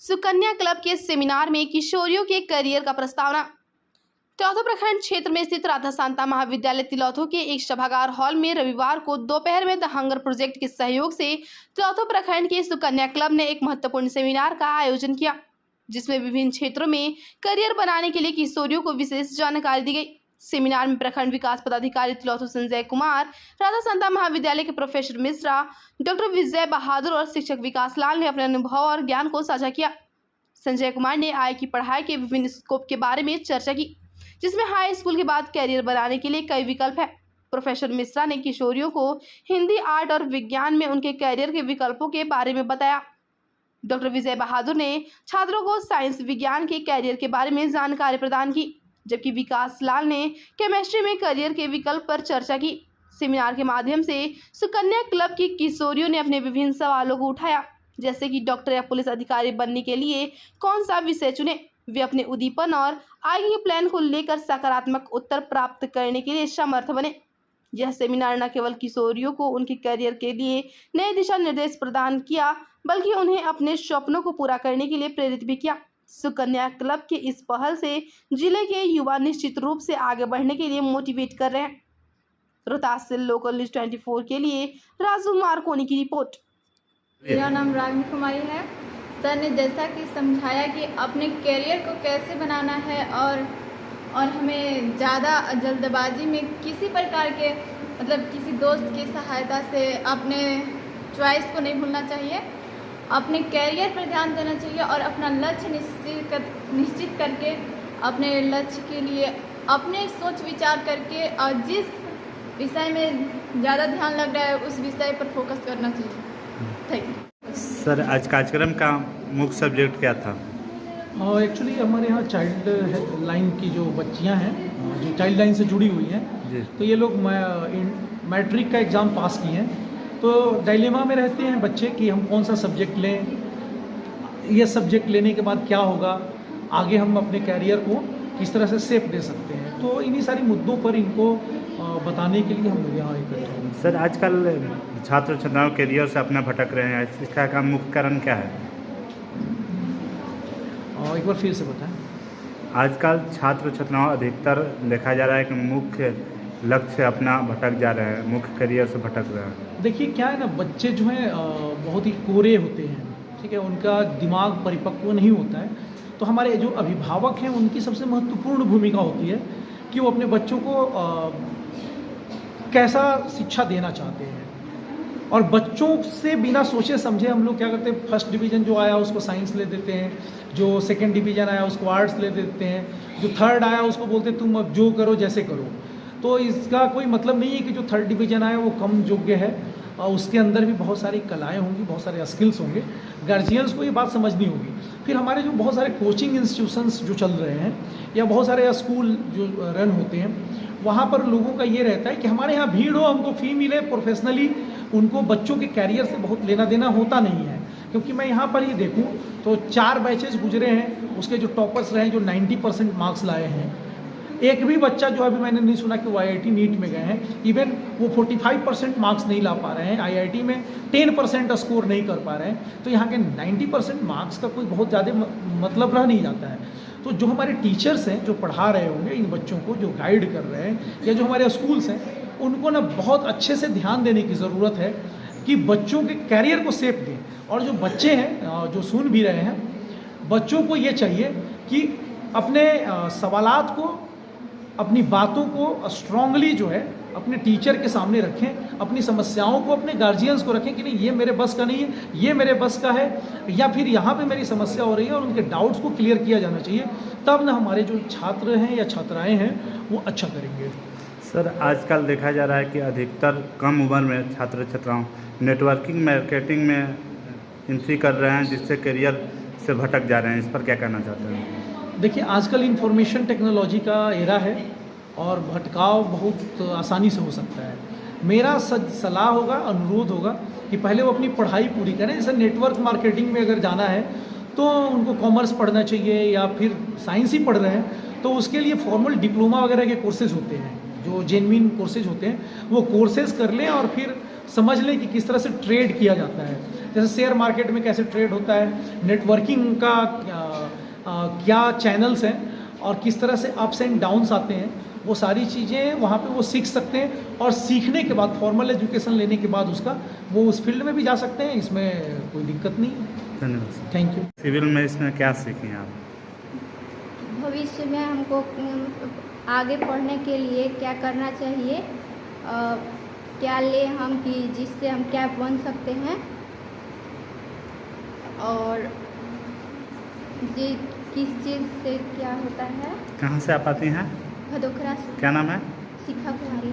Sukanya club के seminar में किशोरियों के करियर का प्रस्तावना। तिलौथू प्रखंड क्षेत्र में स्थित राधा शांता महाविद्यालय तिलौथू के एक सभागार हॉल में रविवार को दोपहर में द हंगर प्रोजेक्ट के सहयोग से तिलौथू प्रखंड के सुकन्या क्लब ने एक महत्वपूर्ण सेमिनार का आयोजन किया, जिसमें विभिन्न क्षेत्रों में करियर बनाने के लिए किशोरियों को विशेष जानकारी दी गई। सेमिनार में प्रखंड विकास पदाधिकारी तिलौथू संजय कुमार, राधा शांता महाविद्यालय के प्रोफेसर मिश्रा, डॉक्टर विजय बहादुर और शिक्षक विकास लाल ने अपने अनुभव और ज्ञान को साझा किया। संजय कुमार ने आगे की पढ़ाई के विभिन्न स्कोप के बारे में चर्चा की, जिसमें हाई स्कूल के बाद कैरियर बनाने के लिए कई विकल्प है। प्रोफेसर मिश्रा ने किशोरियों को हिंदी, आर्ट और विज्ञान में उनके कैरियर के विकल्पों के बारे में बताया। डॉक्टर विजय बहादुर ने छात्रों को साइंस विज्ञान के कैरियर के बारे में जानकारी प्रदान की, जबकि विकास लाल ने केमिस्ट्री में करियर के विकल्प पर चर्चा की। सेमिनार के माध्यम से सुकन्या क्लब की किशोरियों ने अपने विभिन्न सवालों को उठाया, जैसे कि डॉक्टर या पुलिस अधिकारी बनने के लिए कौन सा विषय चुने। वे अपने उद्दीपन और आगे के प्लान को लेकर सकारात्मक उत्तर प्राप्त करने के लिए समर्थ बने। यह सेमिनार न केवल किशोरियों को उनके करियर के लिए नए दिशा निर्देश प्रदान किया, बल्कि उन्हें अपने सपनों को पूरा करने के लिए प्रेरित भी किया। सुकन्या क्लब के इस पहल से जिले के युवा निश्चित रूप से आगे बढ़ने के लिए मोटिवेट कर रहे हैं। रोहतास से लोकल न्यूज 24 के लिए राजू मार्कोनी की रिपोर्ट। मेरा नाम रागिनी कुमारी है। सर ने जैसा कि समझाया कि अपने करियर को कैसे बनाना है और हमें ज़्यादा जल्दबाजी में किसी प्रकार के किसी दोस्त की सहायता से अपने चॉइस को नहीं भूलना चाहिए, अपने करियर पर ध्यान देना चाहिए और अपना लक्ष्य निश्चित करके अपने लक्ष्य के लिए अपने सोच विचार करके और जिस विषय में ज़्यादा ध्यान लग रहा है उस विषय पर फोकस करना चाहिए। Thank you. सर, आज कार्यक्रम का मुख्य सब्जेक्ट क्या था? एक्चुअली हमारे यहाँ चाइल्ड लाइन की जो बच्चियाँ हैं, जो चाइल्ड लाइन से जुड़ी हुई हैं, तो ये लोग मैट्रिक का एग्ज़ाम पास किए हैं। तो डायलेमा में रहते हैं बच्चे कि हम कौन सा सब्जेक्ट लें, ये सब्जेक्ट लेने के बाद क्या होगा, आगे हम अपने कैरियर को किस तरह से शेप दे सकते हैं। तो इन्हीं सारी मुद्दों पर इनको बताने के लिए हम लोग यहाँ इकट्ठे हुए। सर, आजकल छात्र छात्राओं कैरियर से अपना भटक रहे हैं, इसका का मुख्य कारण क्या है? एक बार फिर से बताएं। आजकल छात्र छात्राओं अधिकतर देखा जा रहा है कि मुख्य लक्ष्य अपना भटक जा रहे हैं, मुख्य करियर से भटक रहे हैं। देखिए क्या है ना, बच्चे जो हैं बहुत ही कोरे होते हैं, ठीक है, उनका दिमाग परिपक्व नहीं होता है। तो हमारे जो अभिभावक हैं उनकी सबसे महत्वपूर्ण भूमिका होती है कि वो अपने बच्चों को कैसा शिक्षा देना चाहते हैं। और बच्चों से बिना सोचे समझे हम लोग क्या करते हैं, फर्स्ट डिवीज़न जो आया उसको साइंस ले देते हैं, जो सेकंड डिवीज़न आया उसको आर्ट्स ले देते हैं, जो थर्ड आया उसको बोलते हैं तुम अब जो करो जैसे करो। तो इसका कोई मतलब नहीं है कि जो थर्ड डिवीज़न आया वो कम योग्य है, और उसके अंदर भी बहुत सारी कलाएं होंगी, बहुत सारे स्किल्स होंगे। गार्जियंस को ये बात समझनी होगी। फिर हमारे जो बहुत सारे कोचिंग इंस्टीट्यूशंस जो चल रहे हैं या बहुत सारे स्कूल जो रन होते हैं, वहाँ पर लोगों का ये रहता है कि हमारे यहाँ भीड़ हो, हमको फ़ी मिले प्रोफेशनली, उनको बच्चों के कैरियर से बहुत लेना देना होता नहीं है। क्योंकि मैं यहाँ पर ही देखूँ तो 4 बैचेज गुजरे हैं, उसके जो टॉपर्स रहे हैं, जो 90% मार्क्स लाए हैं, एक भी बच्चा जो अभी मैंने नहीं सुना कि वो IIT नीट में गए हैं। इवन वो 45% मार्क्स नहीं ला पा रहे हैं, IIT में 10% स्कोर नहीं कर पा रहे हैं। तो यहाँ के 90% मार्क्स का कोई बहुत ज़्यादा मतलब रह नहीं जाता है। तो जो हमारे टीचर्स हैं जो पढ़ा रहे होंगे इन बच्चों को, जो गाइड कर रहे हैं, या जो हमारे स्कूल्स हैं, उनको ना बहुत अच्छे से ध्यान देने की ज़रूरत है कि बच्चों के कैरियर को शेप दें। और जो बच्चे हैं जो सुन भी रहे हैं, बच्चों को ये चाहिए कि अपने सवालात को, अपनी बातों को स्ट्रांगली जो है अपने टीचर के सामने रखें, अपनी समस्याओं को अपने गार्जियंस को रखें कि नहीं ये मेरे बस का नहीं है, ये मेरे बस का है, या फिर यहाँ पे मेरी समस्या हो रही है, और उनके डाउट्स को क्लियर किया जाना चाहिए। तब ना हमारे जो छात्र हैं या छात्राएँ हैं वो अच्छा करेंगे। सर, आजकल देखा जा रहा है कि अधिकतर कम उम्र में छात्र छात्राओं नेटवर्किंग मार्केटिंग में एंट्री कर रहे हैं, जिससे करियर से भटक जा रहे हैं। इस पर क्या कहना चाहते हैं? देखिए, आजकल इंफॉर्मेशन टेक्नोलॉजी का एरा है और भटकाव बहुत आसानी से हो सकता है। मेरा सलाह होगा, अनुरोध होगा कि पहले वो अपनी पढ़ाई पूरी करें। जैसे नेटवर्क मार्केटिंग में अगर जाना है तो उनको कॉमर्स पढ़ना चाहिए, या फिर साइंस ही पढ़ रहे हैं तो उसके लिए फॉर्मल डिप्लोमा वगैरह के कोर्सेज होते हैं, जो जेन्युइन कोर्सेज होते हैं, वो कोर्सेज कर लें और फिर समझ लें कि किस तरह से ट्रेड किया जाता है। जैसे शेयर मार्केट में कैसे ट्रेड होता है, नेटवर्किंग का क्या चैनल्स हैं और किस तरह से अप्स एंड डाउन्स आते हैं, वो सारी चीज़ें वहाँ पे वो सीख सकते हैं। और सीखने के बाद फॉर्मल एजुकेशन लेने के बाद उसका वो उस फील्ड में भी जा सकते हैं, इसमें कोई दिक्कत नहीं है। धन्यवाद सर। Thank you. सिविल में इसमें क्या सीखें आप? भविष्य में हमको आगे पढ़ने के लिए क्या करना चाहिए, क्या लें हम कि जिससे हम क्या बन सकते हैं, और जी किस चीज़ से क्या होता है। कहाँ से आप आती हैं? भदोखरा से क्या नाम है? शिखा कुमारी।